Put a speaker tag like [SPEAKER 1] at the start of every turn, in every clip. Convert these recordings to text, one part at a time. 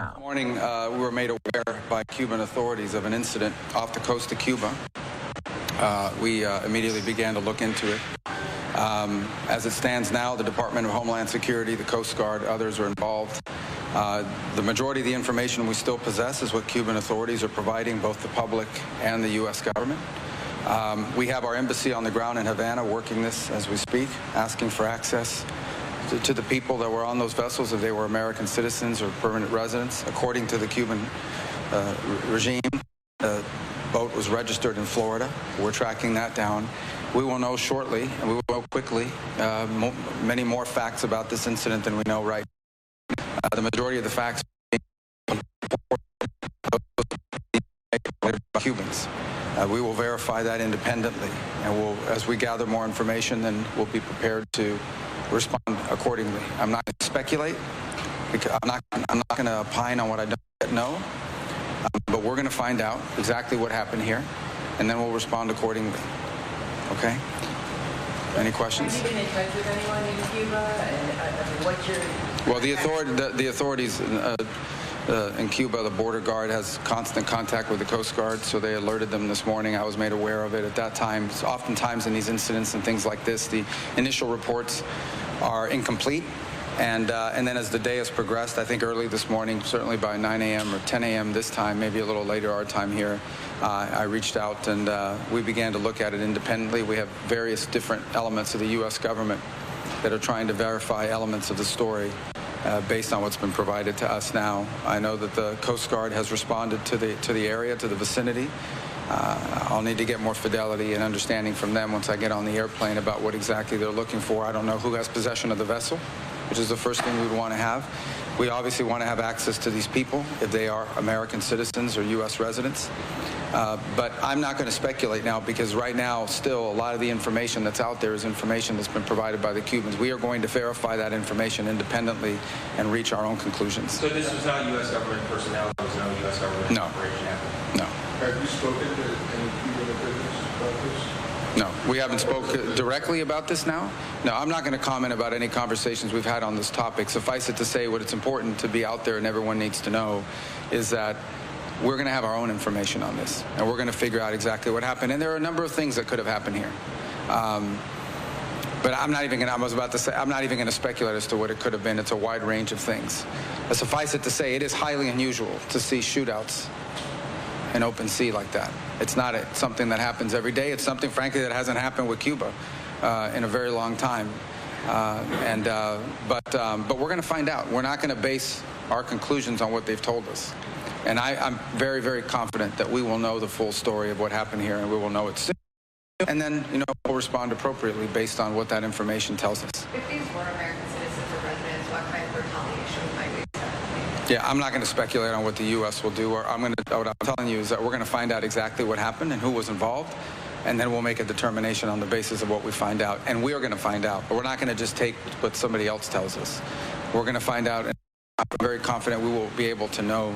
[SPEAKER 1] now.
[SPEAKER 2] This morning, we were made aware by Cuban authorities of an incident off the coast of Cuba. We immediately began to look into it. As it stands now, the Department of Homeland Security, the Coast Guard, others are involved. The majority of the information we still possess is what Cuban authorities are providing both the public and the U.S. government. We have our embassy on the ground in Havana working this as we speak, asking for access to the people that were on those vessels, if they were American citizens or permanent residents. According to the Cuban regime, the boat was registered in Florida. We're tracking that down. We will know shortly, and we will know quickly, many more facts about this incident than we know right now. The majority of the facts are Cubans. We will verify that independently, and we'll, as we gather more information, then we'll be prepared to respond accordingly. I'm not going to speculate, because I'm not going to opine on what I don't yet know, but we're going to find out exactly what happened here, and then we'll respond accordingly. Okay? Any questions?
[SPEAKER 3] Have you been in touch with anyone in Cuba? And what's your...
[SPEAKER 2] Well, the authorities in Cuba, the border guard has constant contact with the Coast Guard, so they alerted them this morning. I was made aware of it at that time. Oftentimes in these incidents and things like this, the initial reports are incomplete, and then as the day has progressed, I think early this morning, certainly by 9 a.m. or 10 a.m. this time, maybe a little later our time here, I reached out and we began to look at it independently. We have various different elements of the U.S. government that are trying to verify elements of the story based on what's been provided to us now. I know that the Coast Guard has responded to the area, to the vicinity. I'll need to get more fidelity and understanding from them once I get on the airplane about what exactly they're looking for. I don't know who has possession of the vessel, which is the first thing we'd want to have. We obviously want to have access to these people if they are American citizens or U.S. residents. But I'm not going to speculate now, because right now still a lot of the information that's out there is information that's been provided by the Cubans. We are going to verify that information independently and reach our own conclusions.
[SPEAKER 4] So this was not U.S. government personnel? There was no U.S. government operation happening?
[SPEAKER 2] No.
[SPEAKER 5] Have you spoken to any Cuban officials about this?
[SPEAKER 2] No, we haven't spoken directly about this now. No, I'm not going to comment about any conversations we've had on this topic. Suffice it to say, what it's important to be out there and everyone needs to know is that we're going to have our own information on this, and we're going to figure out exactly what happened. And there are a number of things that could have happened here. But I'm not even going to, I was about to say, I'm not even going to speculate as to what it could have been. It's a wide range of things. But suffice it to say, it is highly unusual to see shootouts in open sea like that. It's not something that happens every day. It's something, frankly, that hasn't happened with Cuba in a very long time. But we're going to find out. We're not going to base our conclusions on what they've told us. And I'm very, very confident that we will know the full story of what happened here, and we will know it soon. And then, we'll respond appropriately based on what that information tells us.
[SPEAKER 3] If these were American citizens or residents, what kind of retaliation might we expect?
[SPEAKER 2] Yeah, I'm not going to speculate on what the U.S. will do. What I'm telling you is that we're going to find out exactly what happened and who was involved, and then we'll make a determination on the basis of what we find out. And we are going to find out, but we're not going to just take what somebody else tells us. We're going to find out, and I'm very confident we will be able to know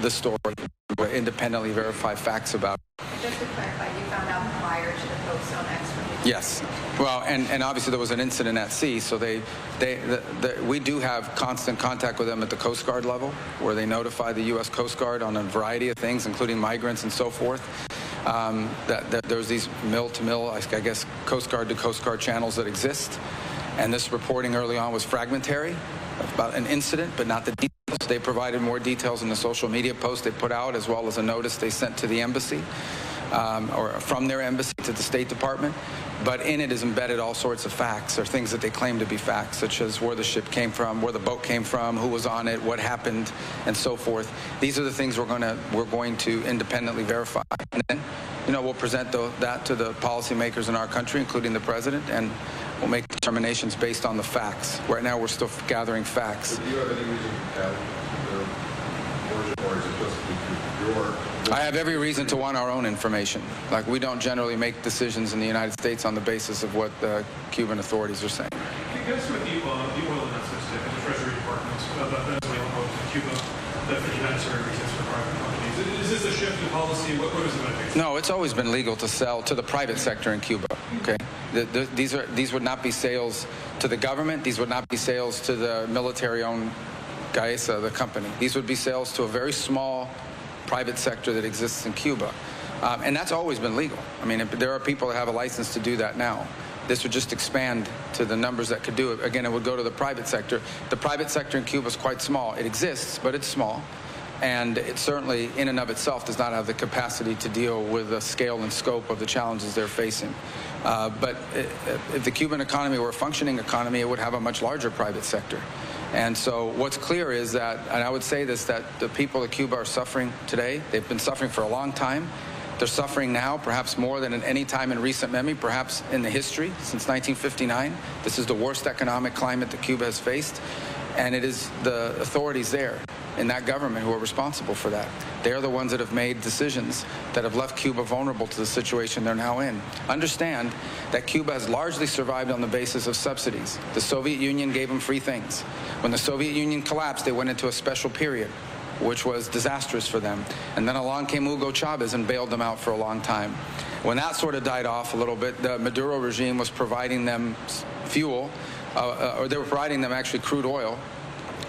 [SPEAKER 2] the story, independently verify facts about it.
[SPEAKER 3] Just to clarify, you found out prior to the post on X from the...
[SPEAKER 2] Yes. Well, and obviously there was an incident at sea, so we do have constant contact with them at the Coast Guard level, where they notify the U.S. Coast Guard on a variety of things, including migrants and so forth. That there's these mill-to-mill, I guess, Coast Guard to Coast Guard channels that exist. And this reporting early on was fragmentary about an incident, but not the details. They provided more details in the social media post they put out, as well as a notice they sent to the embassy, or from their embassy to the State Department. But in it is embedded all sorts of facts, or things that they claim to be facts, such as where the ship came from, where the boat came from, who was on it, what happened, and so forth. These are the things we're going to independently verify. And then, we'll present that to the policymakers in our country, including the president, and we'll make determinations based on the facts. Right now, we're still gathering facts.
[SPEAKER 5] Do you have any reason to doubt their origin, or is it just your...
[SPEAKER 2] I have every reason to want our own information. Like, we don't generally make decisions in the United States on the basis of what the Cuban authorities are saying.
[SPEAKER 6] Can you guys with the oil analysis in the Treasury Department about Venezuela and Cuba that for humanitarian reasons for private companies? Is this a shift in policy? What is it going to take?
[SPEAKER 2] No, it's always been legal to sell to the private sector in Cuba. Okay, these would not be sales to the government. These would not be sales to the military-owned Gaesa, the company. These would be sales to a very small private sector that exists in Cuba. And that's always been legal. I mean, there are people that have a license to do that now. This would just expand to the numbers that could do it. Again, it would go to the private sector. The private sector in Cuba is quite small. It exists, but it's small. And it certainly, in and of itself, does not have the capacity to deal with the scale and scope of the challenges they're facing. But if the Cuban economy were a functioning economy, it would have a much larger private sector. And so what's clear is that, and I would say this, that the people of Cuba are suffering today. They've been suffering for a long time. They're suffering now, perhaps more than at any time in recent memory, perhaps in the history since 1959. This is the worst economic climate that Cuba has faced. And it is the authorities there in that government who are responsible for that. They're the ones that have made decisions that have left Cuba vulnerable to the situation they're now in. Understand that Cuba has largely survived on the basis of subsidies. The Soviet Union gave them free things. When the Soviet Union collapsed, they went into a special period, which was disastrous for them. And then along came Hugo Chavez and bailed them out for a long time. When that sort of died off a little bit, the Maduro regime was providing them fuel, or they were providing them actually crude oil.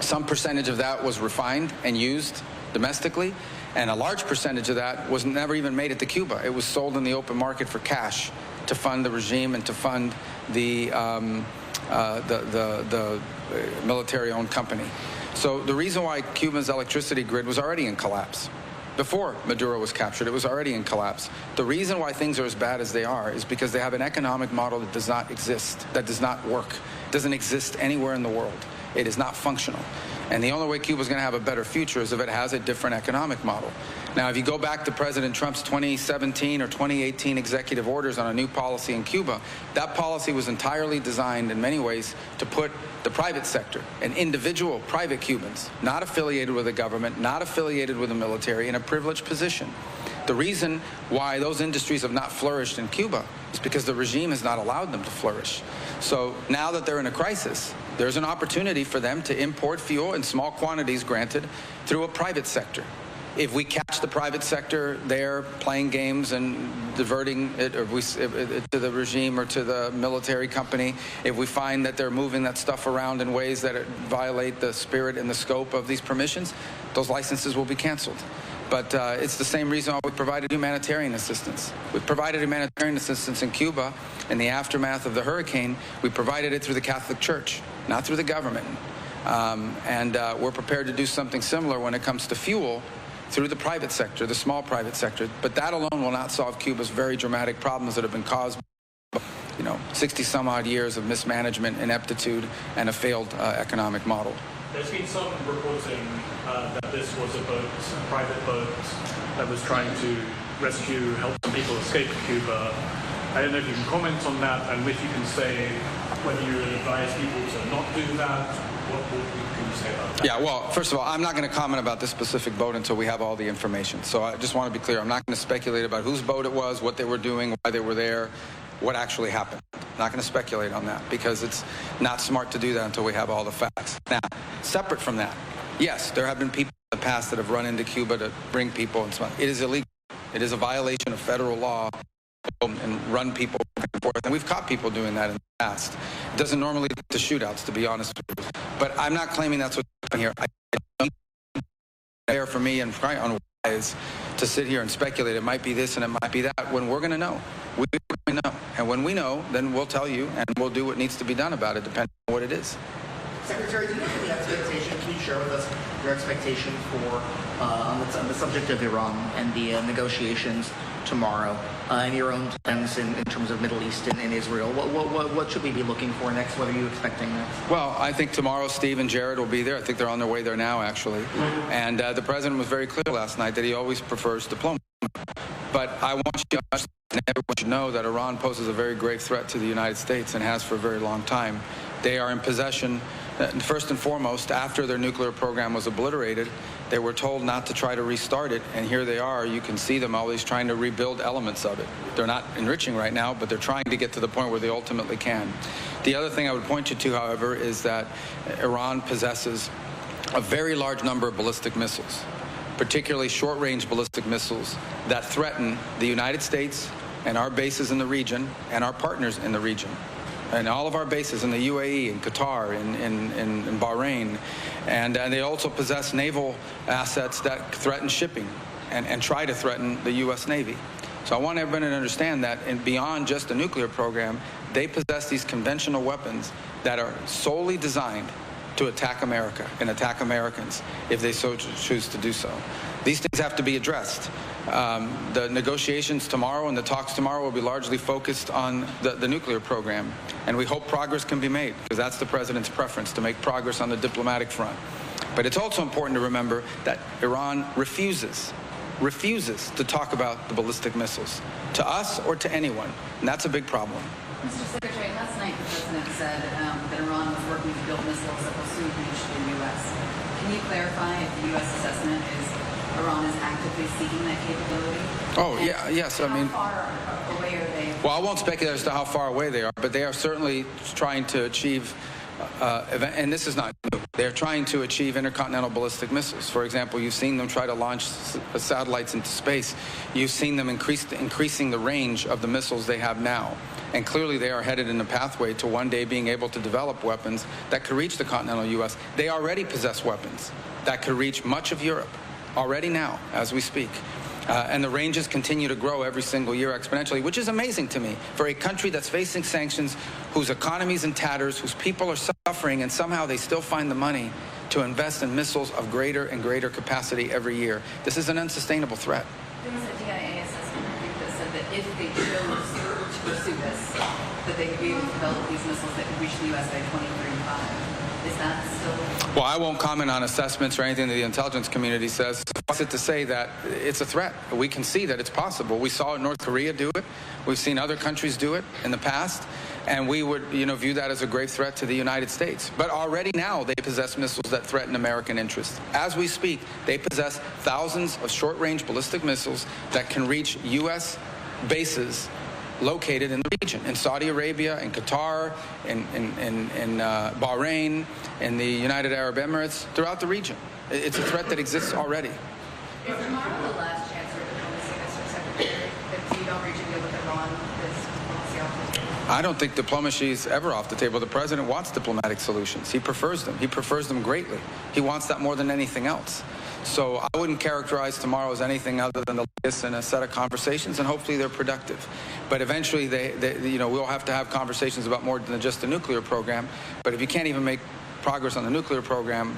[SPEAKER 2] Some percentage of that was refined and used domestically, and a large percentage of that was never even made it to Cuba. It was sold in the open market for cash to fund the regime and to fund the military-owned company. So the reason why Cuba's electricity grid was already in collapse, before Maduro was captured, it was already in collapse. The reason why things are as bad as they are is because they have an economic model that does not exist, that does not work, doesn't exist anywhere in the world. It is not functional. And the only way Cuba's going to have a better future is if it has a different economic model. Now, if you go back to President Trump's 2017 or 2018 executive orders on a new policy in Cuba, that policy was entirely designed in many ways to put the private sector and individual private Cubans, not affiliated with the government, not affiliated with the military, in a privileged position. The reason why those industries have not flourished in Cuba is because the regime has not allowed them to flourish. So now that they're in a crisis, there's an opportunity for them to import fuel in small quantities, granted, through a private sector. If we catch the private sector there playing games and diverting it, or to the regime or to the military company, if we find that they're moving that stuff around in ways that violate the spirit and the scope of these permissions, those licenses will be canceled. But it's the same reason why we provided humanitarian assistance. We provided humanitarian assistance in Cuba in the aftermath of the hurricane. We provided it through the Catholic Church, not through the government. And we're prepared to do something similar when it comes to fuel through the private sector, the small private sector. But that alone will not solve Cuba's very dramatic problems that have been caused by, 60-some-odd years of mismanagement, ineptitude, and a failed economic model.
[SPEAKER 1] There's been some reporting that this was a private boat that was trying to help some people escape Cuba. I don't know if you can comment on that, and if you can say whether you would advise people to not do that. What can you say about that?
[SPEAKER 2] Yeah, well, first of all, I'm not going to comment about this specific boat until we have all the information. So I just want to be clear. I'm not going to speculate about whose boat it was, what they were doing, why they were there, what actually happened. I'm not going to speculate on that because it's not smart to do that until we have all the facts. Now, separate from that, yes, there have been people in the past that have run into Cuba to bring people and so on. It is illegal. It is a violation of federal law and run people back and forth. And we've caught people doing that in the past. It doesn't normally lead to shootouts, to be honest with you. But I'm not claiming that's what's happening here. I don't fair for me and unwise to sit here and speculate. It might be this and it might be that when we're going to know. We know. And when we know, then we'll tell you and we'll do what needs to be done about it, depending on what it is.
[SPEAKER 7] Secretary, do you have any expectation? Can you share with us your expectation for on the subject of Iran and the negotiations tomorrow, and your own plans in terms of Middle East and Israel? What should we be looking for next? What are you expecting next?
[SPEAKER 2] Well, I think tomorrow Steve and Jared will be there. I think they're on their way there now, actually. And the president was very clear last night that he always prefers diplomacy. But I want you to understand, and everyone should know that Iran poses a very grave threat to the United States and has for a very long time. They are in possession, first and foremost, after their nuclear program was obliterated, they were told not to try to restart it, and here they are. You can see them always trying to rebuild elements of it. They're not enriching right now, but they're trying to get to the point where they ultimately can. The other thing I would point you to, however, is that Iran possesses a very large number of ballistic missiles, particularly short-range ballistic missiles that threaten the United States and our bases in the region and our partners in the region. and all of our bases in the UAE, in Qatar, in Bahrain, and they also possess naval assets that threaten shipping and try to threaten the U.S. Navy. So I want everybody to understand that, and beyond just the nuclear program, they possess these conventional weapons that are solely designed to attack America and attack Americans if they so choose to do so. These things have to be addressed. The negotiations tomorrow and the talks tomorrow will be largely focused on the nuclear program, and we hope progress can be made, because that's the president's preference, to make progress on the diplomatic front. But it's also important to remember that Iran refuses to talk about the ballistic missiles, to us or to anyone, and that's a big problem.
[SPEAKER 8] Mr. Secretary, last night the president said that Iran was working to build missiles that will soon reach the U.S. Can you clarify if the U.S. assessment is Iran is actively seeking that capability?
[SPEAKER 2] Oh, yeah, yes. I mean,
[SPEAKER 8] how far away are they?
[SPEAKER 2] Well, I won't speculate as to how far away they are, but they are certainly trying to achieve, and this is not new, they're trying to achieve intercontinental ballistic missiles. For example, you've seen them try to launch satellites into space. You've seen them increasing the range of the missiles they have now. And clearly they are headed in a pathway to one day being able to develop weapons that could reach the continental U.S. They already possess weapons that could reach much of Europe, already now, as we speak. And the ranges continue to grow every single year exponentially, which is amazing to me for a country that's facing sanctions, whose economy is in tatters, whose people are suffering, and somehow they still find the money to invest in missiles of greater and greater capacity every year. This is an unsustainable threat.
[SPEAKER 8] There was a DIA assessment that said that if they chose to pursue this, that they could be able to develop these missiles that could reach the U.S. by 2035. Is that still?
[SPEAKER 2] Well, I won't comment on assessments or anything that the intelligence community says. Suffice it to say that it's a threat. We can see that it's possible. We saw North Korea do it. We've seen other countries do it in the past. And we would, view that as a grave threat to the United States. But already now they possess missiles that threaten American interests. As we speak, they possess thousands of short-range ballistic missiles that can reach U.S. bases located in the region, in Saudi Arabia, in Qatar, in Bahrain, in the United Arab Emirates, throughout the region. It's a threat that exists already.
[SPEAKER 3] Is tomorrow the last chance for diplomacy, Mr. Secretary? If you don't reach a deal with Iran, this policy off the table?
[SPEAKER 2] I don't think diplomacy is ever off the table. The president wants diplomatic solutions. He prefers them. He prefers them greatly. He wants that more than anything else. So I wouldn't characterize tomorrow as anything other than the latest in a set of conversations, and hopefully they're productive. But eventually, we'll have to have conversations about more than just the nuclear program. But if you can't even make progress on the nuclear program,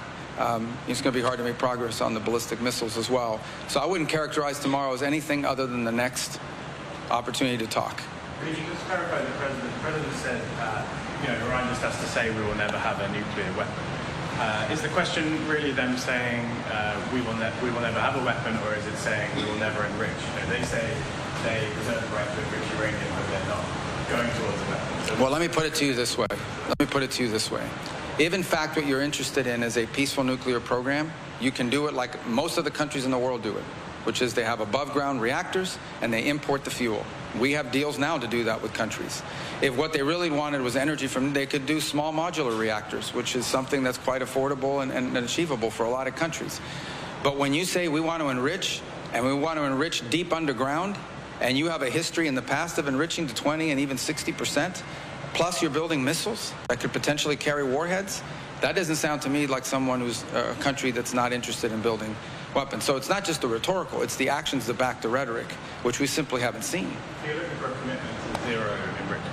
[SPEAKER 2] it's going to be hard to make progress on the ballistic missiles as well. So I wouldn't characterize tomorrow as anything other than the next opportunity to talk.
[SPEAKER 4] Could you just clarify the president? The president said, Iran just has to say we will never have a nuclear weapon. Is the question really them saying we will never have a weapon, or is it saying we will never enrich? They say they reserve the right to enrich uranium, but they're not going towards a weapon. So
[SPEAKER 2] well, let me put it to you this way. If in fact what you're interested in is a peaceful nuclear program, you can do it like most of the countries in the world do it, which is they have above ground reactors and they import the fuel. We have deals now to do that with countries. If what they really wanted was energy from, they could do small modular reactors, which is something that's quite affordable and achievable for a lot of countries. But when you say we want to enrich, and we want to enrich deep underground, and you have a history in the past of enriching to 20 and even 60%, plus you're building missiles that could potentially carry warheads, that doesn't sound to me like someone who's a country that's not interested in building weapons. So it's not just the rhetorical, it's the actions that back the rhetoric, which we simply haven't seen.
[SPEAKER 4] you're looking for a commitment to zero enrichment.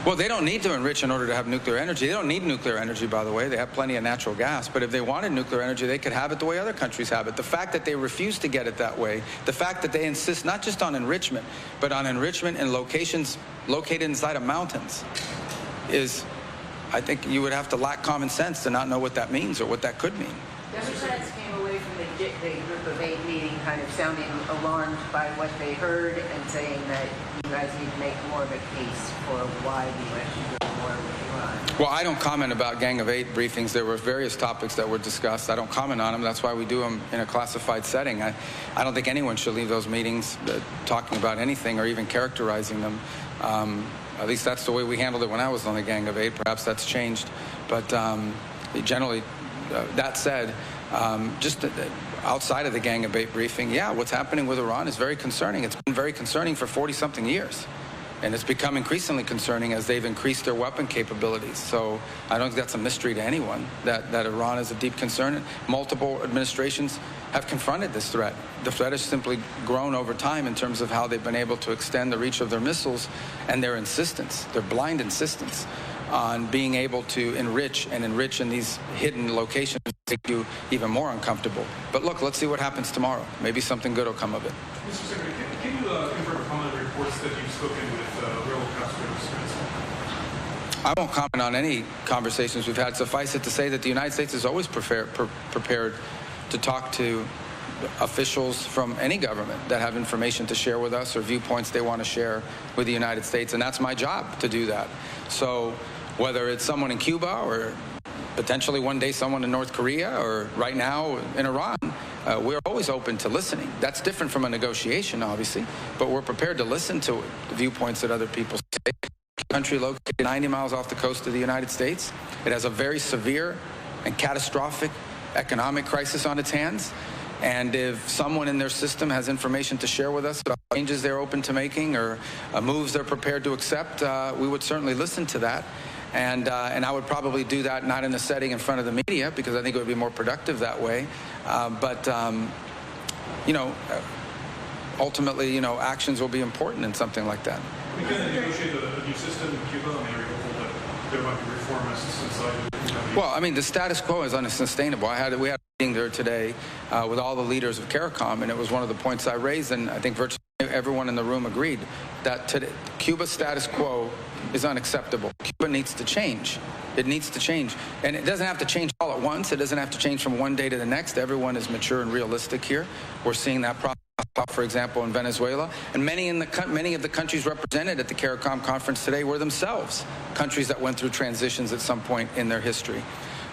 [SPEAKER 2] Well, they don't need to enrich in order to have nuclear energy. They don't need nuclear energy, by the way. They have plenty of natural gas. But if they wanted nuclear energy, they could have it the way other countries have it. The fact that they refuse to get it that way, the fact that they insist not just on enrichment, but on enrichment in locations located inside of mountains is, I think you would have to lack common sense to not know what that means or what that could mean.
[SPEAKER 9] Democrats came away from the Group of 8 meeting kind of sounding alarmed by what they heard and saying that you guys need to make more of a case for why the U.S. should go to war with Iran.
[SPEAKER 2] Well, I don't comment about Gang of 8 briefings. There were various topics that were discussed. I don't comment on them. That's why we do them in a classified setting. I don't think anyone should leave those meetings talking about anything or even characterizing them. At least that's the way we handled it when I was on the Gang of 8. Perhaps that's changed. But generally, that said, just outside of the Gang of 8 briefing, yeah, what's happening with Iran is very concerning. It's been very concerning for 40-something years. And it's become increasingly concerning as they've increased their weapon capabilities. So I don't think that's a mystery to anyone that Iran is a deep concern. Multiple administrations have confronted this threat. The threat has simply grown over time in terms of how they've been able to extend the reach of their missiles and their insistence, their blind insistence on being able to enrich in these hidden locations make you even more uncomfortable. But look, let's see what happens tomorrow. Maybe something good will come of it.
[SPEAKER 6] Mr. Secretary, can you confirm or comment on the reports that you've spoken with Raul Castro's friends?
[SPEAKER 2] I won't comment on any conversations we've had. Suffice it to say that the United States is always prepared to talk to officials from any government that have information to share with us or viewpoints they want to share with the United States, and that's my job to do that. So whether it's someone in Cuba or potentially one day someone in North Korea or right now in Iran, we're always open to listening. That's different from a negotiation, obviously, but we're prepared to listen to the viewpoints that other people say. Country located 90 miles off the coast of the United States. It has a very severe and catastrophic economic crisis on its hands. And if someone in their system has information to share with us about changes they're open to making or moves they're prepared to accept, we would certainly listen to that. And I would probably do that not in a setting in front of the media, because I think it would be more productive that way. Ultimately, actions will be important in something like that.
[SPEAKER 6] We can negotiate a new system in Cuba. I mean, are you hopeful that there might be reformists inside?
[SPEAKER 2] Well, I mean, the status quo is unsustainable. We had a meeting there today with all the leaders of CARICOM, and it was one of the points I raised, and I think virtually everyone in the room agreed that today, Cuba's status quo is unacceptable. Cuba needs to change. It needs to change. And it doesn't have to change all at once. It doesn't have to change from one day to the next. Everyone is mature and realistic here. We're seeing that process, for example, in Venezuela. And many of the countries represented at the CARICOM conference today were themselves countries that went through transitions at some point in their history.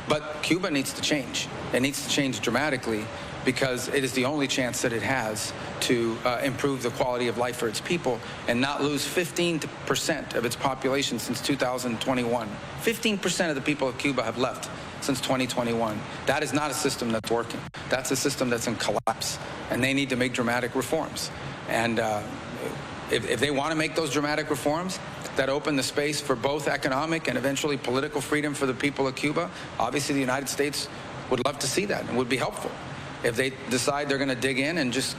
[SPEAKER 2] But Cuba needs to change. It needs to change dramatically, because it is the only chance that it has to improve the quality of life for its people and not lose 15% of its population since 2021. 15% of the people of Cuba have left since 2021. That is not a system that's working. That's a system that's in collapse, and they need to make dramatic reforms. And if they want to make those dramatic reforms that open the space for both economic and eventually political freedom for the people of Cuba, obviously the United States would love to see that and would be helpful. If they decide they're going to dig in and just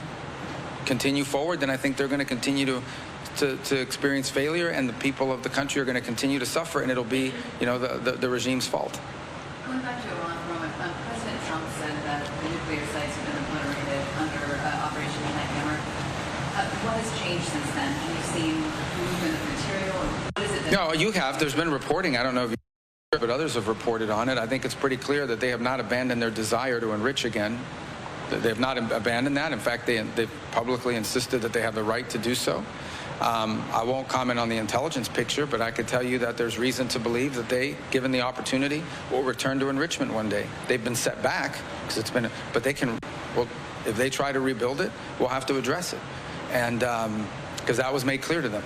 [SPEAKER 2] continue forward, then I think they're going to continue to experience failure, and the people of the country are going to continue to suffer, and it'll be, the regime's fault.
[SPEAKER 8] Going back to Iran for a moment, President Trump said that the nuclear sites have been obliterated under Operation Hammer. What has changed since then? Have you seen movement of material? Or what is it that...
[SPEAKER 2] No, you have. There's been reporting. I don't know if you, but others have reported on it. I think it's pretty clear that they have not abandoned their desire to enrich again. They have not abandoned that. In fact, they've publicly insisted that they have the right to do so. I won't comment on the intelligence picture, but I could tell you that there's reason to believe that they, given the opportunity, will return to enrichment one day. They've been set back because it's been, but they can. Well, if they try to rebuild it, we'll have to address it, and because that was made clear to them.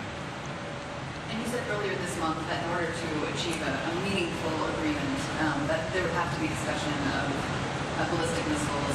[SPEAKER 8] And you said earlier this month that in order to achieve a meaningful agreement, that there would have to be discussion of ballistic missiles.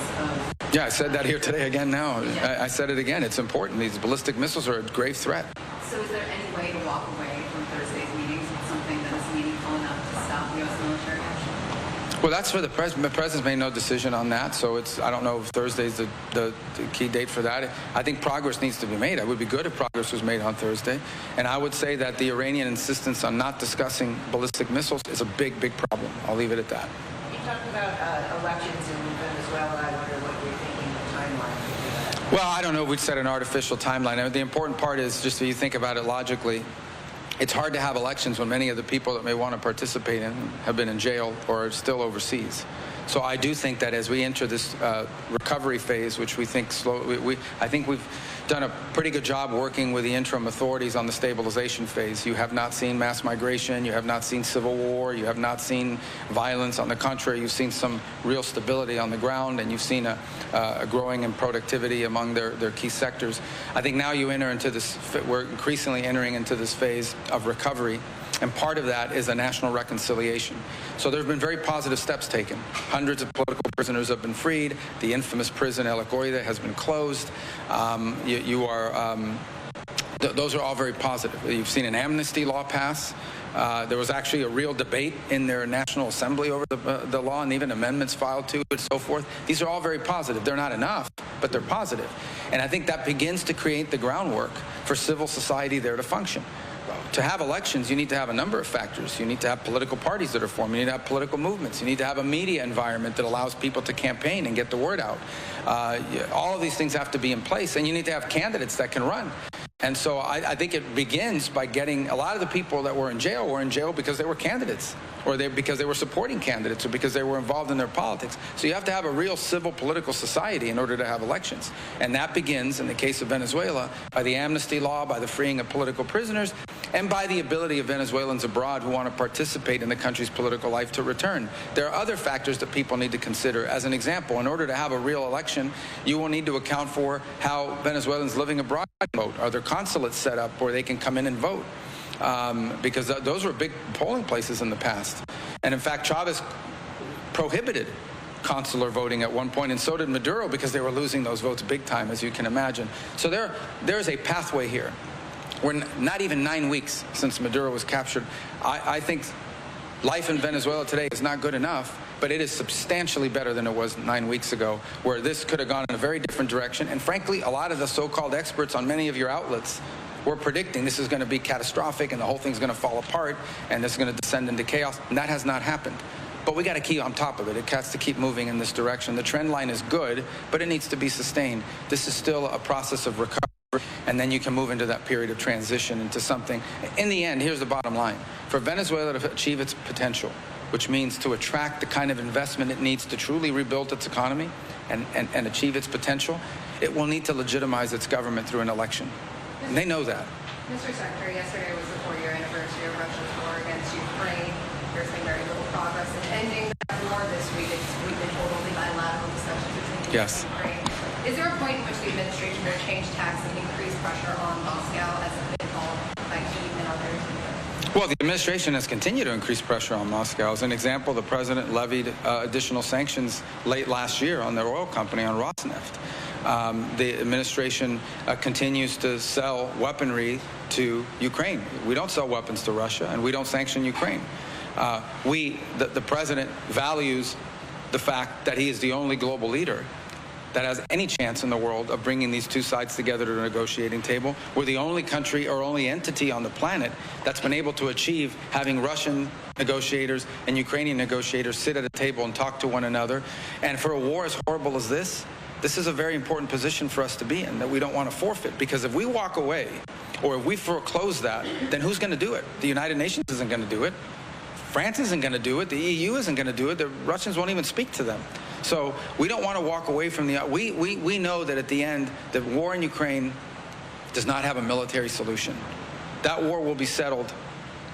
[SPEAKER 2] Yeah, I said that here today again now. I said it again. It's important. These ballistic missiles are a grave threat.
[SPEAKER 8] So is there any way to walk away from Thursday's meetings with something that is meaningful enough to stop U.S. military action?
[SPEAKER 2] Well, that's for the president. The president's made no decision on that, so I don't know if Thursday's the key date for that. I think progress needs to be made. It would be good if progress was made on Thursday. And I would say that the Iranian insistence on not discussing ballistic missiles is a big, big problem. I'll leave it at that.
[SPEAKER 9] You talked about elections in Venezuela. I wonder what you're thinking the timeline for that.
[SPEAKER 2] Well, I don't know if we'd set an artificial timeline. I mean, the important part is just so you think about it logically. It's hard to have elections when many of the people that may want to participate in have been in jail or are still overseas. So I do think that as we enter this recovery phase, which we think I think we've done a pretty good job working with the interim authorities on the stabilization phase. You have not seen mass migration, you have not seen civil war, you have not seen violence. On the contrary, you've seen some real stability on the ground, and you've seen a growing in productivity among their key sectors. I think now you enter into this, we're increasingly entering into this phase of recovery. And part of that is a national reconciliation. So there have been very positive steps taken. Hundreds of political prisoners have been freed. The infamous prison El Agoida has been closed. Those are all very positive. You've seen an amnesty law pass. There was actually a real debate in their National Assembly over the law, and even amendments filed to it and so forth. These are all very positive. They're not enough, but they're positive. And I think that begins to create the groundwork for civil society there to function. To have elections, you need to have a number of factors. You need to have political parties that are formed. You need to have political movements. You need to have a media environment that allows people to campaign and get the word out. All of these things have to be in place, and you need to have candidates that can run. And so I think it begins by getting a lot of the people that were in jail because they were candidates, or because they were supporting candidates, or because they were involved in their politics. So you have to have a real civil political society in order to have elections. And that begins, in the case of Venezuela, by the amnesty law, by the freeing of political prisoners, and by the ability of Venezuelans abroad who want to participate in the country's political life to return. There are other factors that people need to consider. As an example, in order to have a real election, you will need to account for how Venezuelans living abroad vote. Are there consulates set up where they can come in and vote? Because those were big polling places in the past. And in fact, Chavez prohibited consular voting at one point, and so did Maduro, because they were losing those votes big time, as you can imagine. So there's a pathway here. We're not even 9 weeks since Maduro was captured. I think life in Venezuela today is not good enough, but it is substantially better than it was 9 weeks ago, where this could have gone in a very different direction. And frankly, a lot of the so-called experts on many of your outlets were predicting this is going to be catastrophic and the whole thing's going to fall apart and this is going to descend into chaos. And that has not happened. But we got to keep on top of it. It has to keep moving in this direction. The trend line is good, but it needs to be sustained. This is still a process of recovery. And then you can move into that period of transition into something. In the end, here's the bottom line. For Venezuela to achieve its potential, which means to attract the kind of investment it needs to truly rebuild its economy and achieve its potential, it will need to legitimize its government through an election. And they know that.
[SPEAKER 3] Mr. Secretary, yesterday was the 4-year anniversary of Russia's war against Ukraine. There's been very little progress in ending that war. This week we've been told only bilateral discussions between
[SPEAKER 2] Yes.
[SPEAKER 3] Ukraine. Is there a point in which the administration will change tax and increase pressure on Moscow, as has been called by Cuban and others?
[SPEAKER 2] Well, the administration has continued to increase pressure on Moscow. As an example, the president levied additional sanctions late last year on their oil company, on Rosneft. The administration continues to sell weaponry to Ukraine. We don't sell weapons to Russia, and we don't sanction Ukraine. The president values the fact that he is the only global leader that has any chance in the world of bringing these two sides together to a negotiating table. We're the only country or only entity on the planet that's been able to achieve having Russian negotiators and Ukrainian negotiators sit at a table and talk to one another. And for a war as horrible as this is a very important position for us to be in that we don't want to forfeit. Because if we walk away, or if we foreclose that, then who's going to do it? The United Nations isn't going to do it. France isn't going to do it. The EU isn't going to do it. The Russians won't even speak to them. So we don't want to walk away from the... We know that at the end, the war in Ukraine does not have a military solution. That war will be settled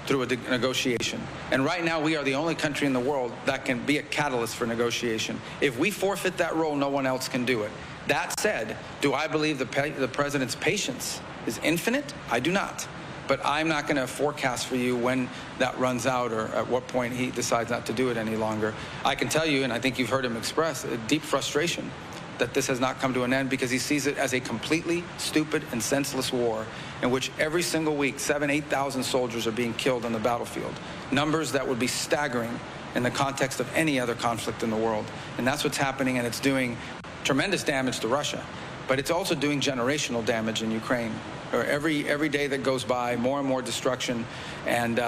[SPEAKER 2] through a negotiation. And right now, we are the only country in the world that can be a catalyst for negotiation. If we forfeit that role, no one else can do it. That said, do I believe the president's patience is infinite? I do not. But I'm not going to forecast for you when that runs out or at what point he decides not to do it any longer. I can tell you, and I think you've heard him express, a deep frustration that this has not come to an end because he sees it as a completely stupid and senseless war in which every single week 8,000 soldiers are being killed on the battlefield. Numbers that would be staggering in the context of any other conflict in the world. And that's what's happening, and it's doing tremendous damage to Russia. But it's also doing generational damage in Ukraine. Or every day that goes by, more and more destruction, and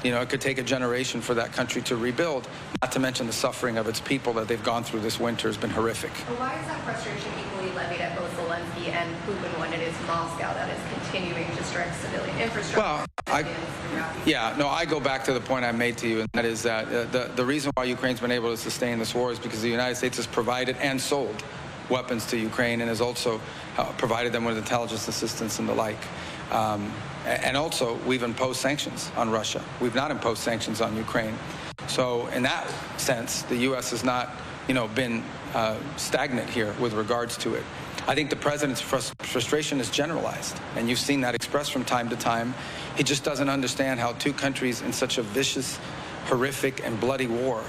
[SPEAKER 2] it could take a generation for that country to rebuild. Not to mention the suffering of its people that they've gone through this winter has been horrific.
[SPEAKER 3] But why is that frustration equally levied at both Zelensky and Cuban when it is Moscow that is continuing to strike civilian infrastructure?
[SPEAKER 2] Well, I go back to the point I made to you, and that is that the reason why Ukraine's been able to sustain this war is because the United States has provided and sold weapons to Ukraine and has also provided them with intelligence assistance and the like. And also, we've imposed sanctions on Russia. We've not imposed sanctions on Ukraine. So in that sense, the U.S. has not, been stagnant here with regards to it. I think the president's frustration is generalized, and you've seen that expressed from time to time. He just doesn't understand how two countries in such a vicious, horrific, and bloody war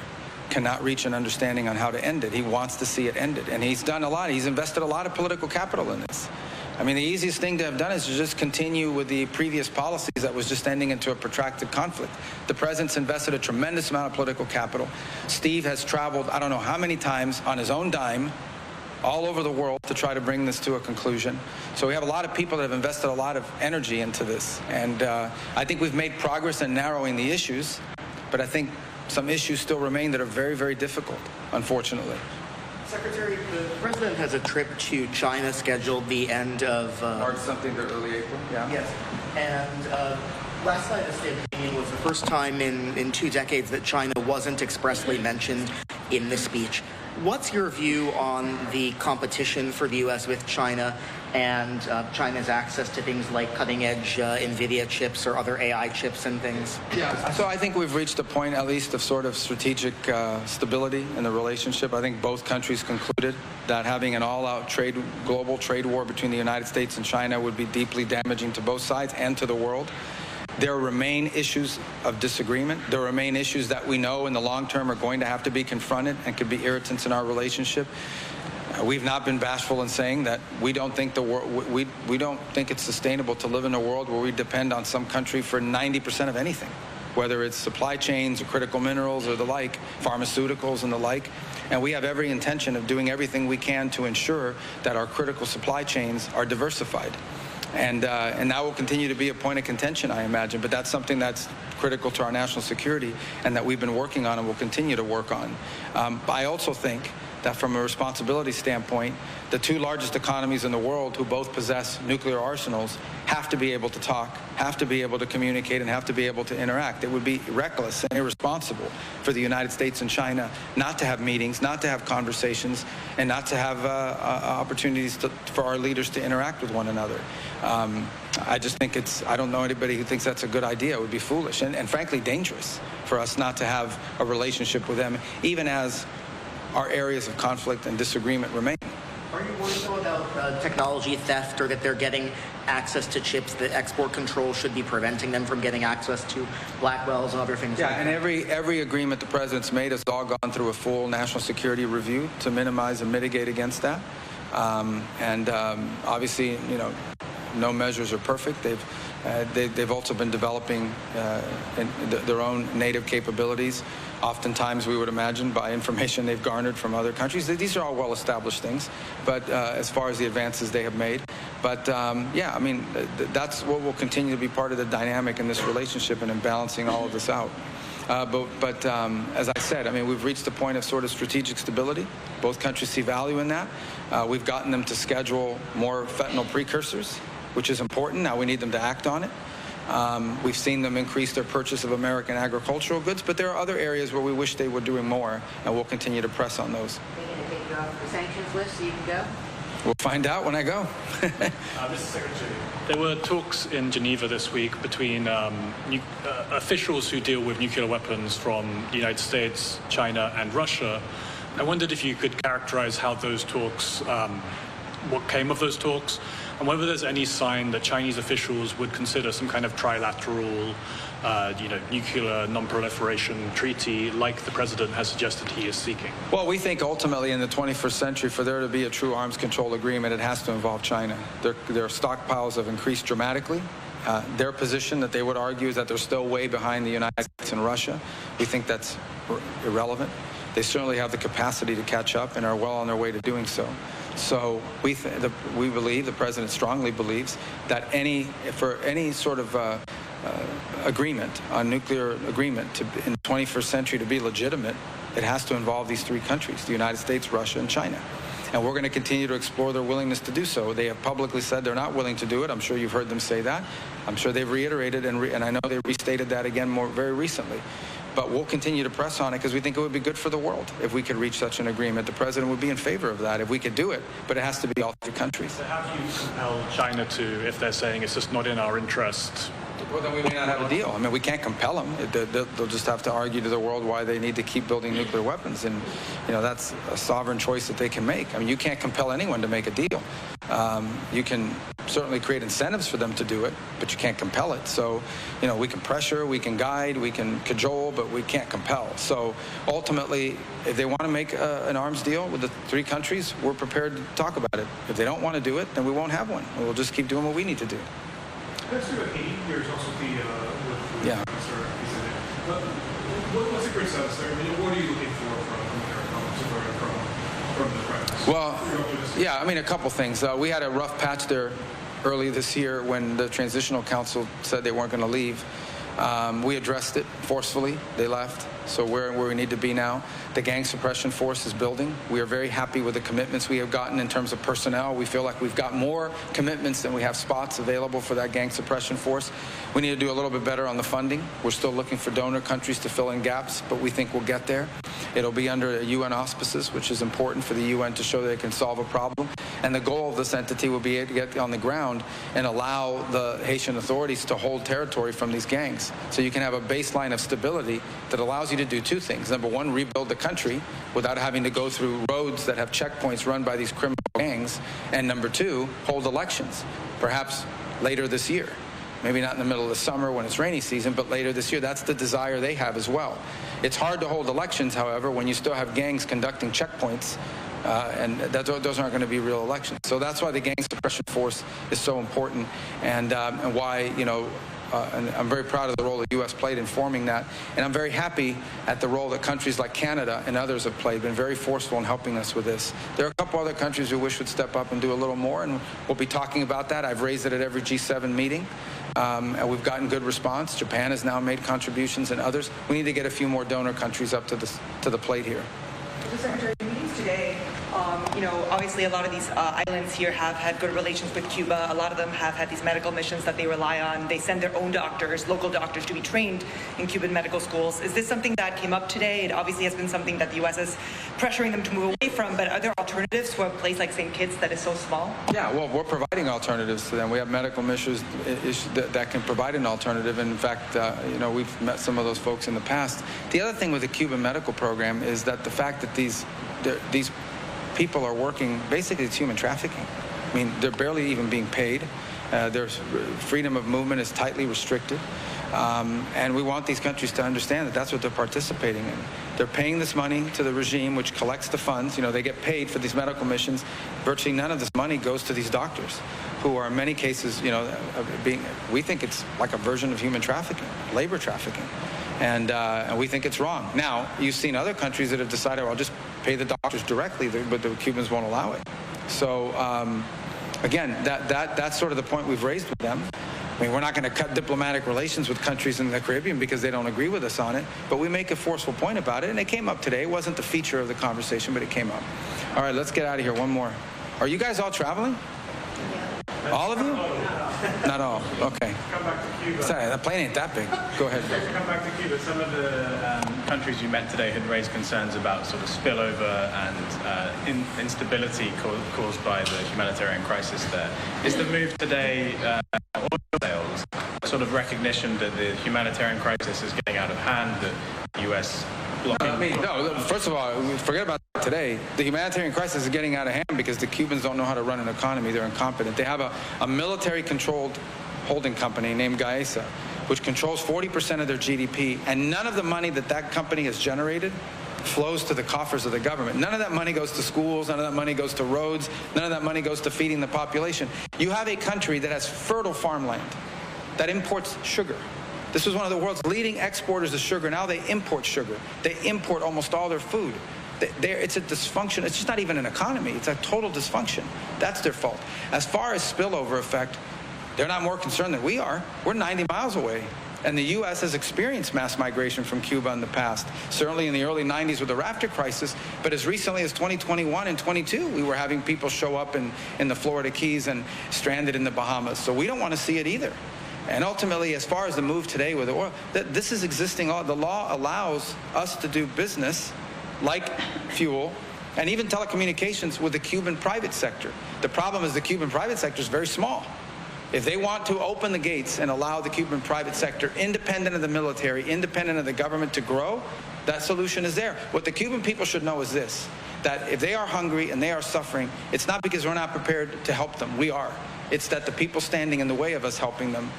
[SPEAKER 2] cannot reach an understanding on how to end it. He wants to see it ended, and he's done a lot. He's invested a lot of political capital in this. I mean, the easiest thing to have done is to just continue with the previous policies that was just ending into a protracted conflict. The president's invested a tremendous amount of political capital. Steve has traveled, I don't know how many times on his own dime, all over the world to try to bring this to a conclusion. So we have a lot of people that have invested a lot of energy into this. And I think we've made progress in narrowing the issues, but I think some issues still remain that are very, very difficult, unfortunately.
[SPEAKER 7] Secretary, the president has a trip to China scheduled the end of...
[SPEAKER 2] March something to early April, yeah.
[SPEAKER 7] Yes. And last night, the State of the Union was the first time in 2 decades that China wasn't expressly mentioned in the speech. What's your view on the competition for the U.S. with China and China's access to things like cutting-edge NVIDIA chips or other AI chips and things?
[SPEAKER 2] Yeah, so I think we've reached a point, at least, of sort of strategic stability in the relationship. I think both countries concluded that having an all-out global trade war between the United States and China would be deeply damaging to both sides and to the world. There remain issues of disagreement. There remain issues that we know in the long term are going to have to be confronted and could be irritants in our relationship. We've not been bashful in saying that we don't think we don't think it's sustainable to live in a world where we depend on some country for 90% of anything, whether it's supply chains or critical minerals or the like, pharmaceuticals and the like. And we have every intention of doing everything we can to ensure that our critical supply chains are diversified. And that will continue to be a point of contention, I imagine. But that's something that's critical to our national security and that we've been working on and will continue to work on. I also think that from a responsibility standpoint, the 2 largest economies in the world who both possess nuclear arsenals have to be able to talk, have to be able to communicate, and have to be able to interact. It would be reckless and irresponsible for the United States and China not to have meetings, not to have conversations, and not to have opportunities for our leaders to interact with one another. I just think I don't know anybody who thinks that's a good idea. It would be foolish and frankly dangerous for us not to have a relationship with them, even as our areas of conflict and disagreement remain.
[SPEAKER 7] Are you worried, though, about technology theft or that they're getting access to chips, that export control should be preventing them from getting access to Blackwells and other things?
[SPEAKER 2] Yeah,
[SPEAKER 7] like
[SPEAKER 2] and
[SPEAKER 7] that?
[SPEAKER 2] every agreement the president's made has all gone through a full national security review to minimize and mitigate against that. Obviously, you know, no measures are perfect. They've also been developing their own native capabilities, oftentimes we would imagine by information they've garnered from other countries. These are all well-established things, but as far as the advances they have made. But yeah, I mean, that's what will continue to be part of the dynamic in this relationship and in balancing all of this out. But as I said, I mean, we've reached a point of sort of strategic stability. Both countries see value in that. We've gotten them to schedule more fentanyl precursors, which is important. Now we need them to act on it. We've seen them increase their purchase of American agricultural goods, but there are other areas where we wish they were doing more, and we'll continue to press on those.
[SPEAKER 9] They're going to take you off the sanctions list so you can go?
[SPEAKER 2] We'll find out when I go.
[SPEAKER 1] Mr. Secretary, there were talks in Geneva this week between officials who deal with nuclear weapons from the United States, China, and Russia. I wondered if you could characterize how those talks, what came of those talks, and whether there's any sign that Chinese officials would consider some kind of trilateral, nuclear non-proliferation treaty like the president has suggested he is seeking.
[SPEAKER 2] Well, we think ultimately in the 21st century, for there to be a true arms control agreement, it has to involve China. Their stockpiles have increased dramatically. Their position that they would argue is that they're still way behind the United States and Russia. We think that's irrelevant. They certainly have the capacity to catch up and are well on their way to doing so. So we believe, the president strongly believes, that for any sort of agreement, on nuclear agreement in the 21st century to be legitimate, it has to involve these 3 countries, the United States, Russia, and China. And we're going to continue to explore their willingness to do so. They have publicly said they're not willing to do it. I'm sure you've heard them say that. I'm sure they've reiterated, and I know they restated that again very recently. But we'll continue to press on it because we think it would be good for the world if we could reach such an agreement. The president would be in favor of that if we could do it, but it has to be all 3 countries.
[SPEAKER 1] So how do you compel China to, if they're saying it's just not in our interest?
[SPEAKER 2] Well, then we may not have a deal. I mean, we can't compel them. They'll just have to argue to the world why they need to keep building nuclear weapons. And, that's a sovereign choice that they can make. I mean, you can't compel anyone to make a deal. You can certainly create incentives for them to do it, but you can't compel it. So, we can pressure, we can guide, we can cajole, but we can't compel. So ultimately, if they want to make an arms deal with the 3 countries, we're prepared to talk about it. If they don't want to do it, then we won't have one. We'll just keep doing what we need to do.
[SPEAKER 6] Let's do Haiti. There's also the
[SPEAKER 2] Yeah.
[SPEAKER 6] What's the current status there? I mean, what are you looking for from the press?
[SPEAKER 2] Well, yeah, I mean, a couple things. We had a rough patch there early this year when the Transitional Council said they weren't going to leave. We addressed it forcefully. They left. So we're where we need to be now. The gang suppression force is building. We are very happy with the commitments we have gotten in terms of personnel. We feel like we've got more commitments than we have spots available for that gang suppression force. We need to do a little bit better on the funding. We're still looking for donor countries to fill in gaps, but we think we'll get there. It'll be under UN auspices, which is important for the UN to show they can solve a problem. And the goal of this entity will be to get on the ground and allow the Haitian authorities to hold territory from these gangs. So you can have a baseline of stability that allows you to do 2 things. Number 1, rebuild the country without having to go through roads that have checkpoints run by these criminal gangs. And number 2, hold elections, perhaps later this year. Maybe not in the middle of the summer when it's rainy season, but later this year. That's the desire they have as well. It's hard to hold elections, however, when you still have gangs conducting checkpoints, and those aren't going to be real elections. So that's why the gang suppression force is so important, and why, and I'm very proud of the role the U.S. played in forming that. And I'm very happy at the role that countries like Canada and others have played, been very forceful in helping us with this. There are a couple other countries we wish would step up and do a little more, and we'll be talking about that. I've raised it at every G7 meeting, and we've gotten good response. Japan has now made contributions, and others. We need to get a few more donor countries up to the plate here.
[SPEAKER 10] Mr. Secretary, meetings today, obviously a lot of these islands here have had good relations with Cuba. A lot of them have had these medical missions that they rely on. They send their own doctors, local doctors, to be trained in Cuban medical schools. Is this something that came up today? It obviously has been something that the U.S. is pressuring them to move away from, but are there alternatives for a place like St. Kitts that is so small?
[SPEAKER 2] Yeah, well, we're providing alternatives to them. We have medical missions that can provide an alternative. And in fact, we've met some of those folks in the past. The other thing with the Cuban medical program is that the fact that these people are working, basically it's human trafficking. I mean, they're barely even being paid. Their freedom of movement is tightly restricted. And we want these countries to understand that that's what they're participating in. They're paying this money to the regime, which collects the funds. They get paid for these medical missions. Virtually none of this money goes to these doctors, who are in many cases, we think it's like a version of human trafficking, labor trafficking. And we think it's wrong. Now, you've seen other countries that have decided, well, I'll just pay the doctors directly, but the Cubans won't allow it. So, again, that's sort of the point we've raised with them. I mean, we're not going to cut diplomatic relations with countries in the Caribbean because they don't agree with us on it, but we make a forceful point about it, and it came up today. It wasn't the feature of the conversation, but it came up. All right, let's get out of here. One more. Are you guys all traveling? Yeah. All of you? Not all. Okay.
[SPEAKER 4] Come back to Cuba.
[SPEAKER 2] Sorry, the plane ain't that big. Go ahead.
[SPEAKER 4] Come back to Cuba. Some of the countries you met today had raised concerns about sort of spillover and instability caused by the humanitarian crisis there. Is the move today oil sales sort of recognition that the humanitarian crisis is getting out of hand, that the U.S.
[SPEAKER 2] No, first of all, forget about today. The humanitarian crisis is getting out of hand because the Cubans don't know how to run an economy. They're incompetent. They have a military-controlled holding company named Gaesa, which controls 40% of their GDP, and none of the money that company has generated flows to the coffers of the government. None of that money goes to schools. None of that money goes to roads. None of that money goes to feeding the population. You have a country that has fertile farmland that imports sugar. This was one of the world's leading exporters of sugar. Now they import sugar. They import almost all their food. It's a dysfunction. It's just not even an economy. It's a total dysfunction. That's their fault. As far as spillover effect, they're not more concerned than we are. We're 90 miles away. And the U.S. has experienced mass migration from Cuba in the past, certainly in the early 90s with the rafter crisis, but as recently as 2021 and 22, we were having people show up in the Florida Keys and stranded in the Bahamas. So we don't want to see it either. And ultimately, as far as the move today with the oil, this is existing. The law allows us to do business like fuel and even telecommunications with the Cuban private sector. The problem is the Cuban private sector is very small. If they want to open the gates and allow the Cuban private sector, independent of the military, independent of the government, to grow, That solution is there. What the Cuban people should know is this, that if they are hungry and they are suffering, it's not because we're not prepared to help them. We are. It's that the people standing in the way of us helping them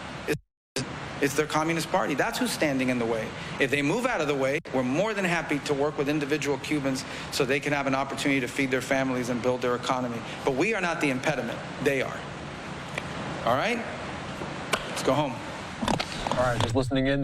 [SPEAKER 2] is their Communist Party. That's who's standing in the way. If they move out of the way, we're more than happy to work with individual Cubans so they can have an opportunity to feed their families and build their economy. But we are not the impediment. They are. All right? Let's go home.
[SPEAKER 11] All right, just listening in.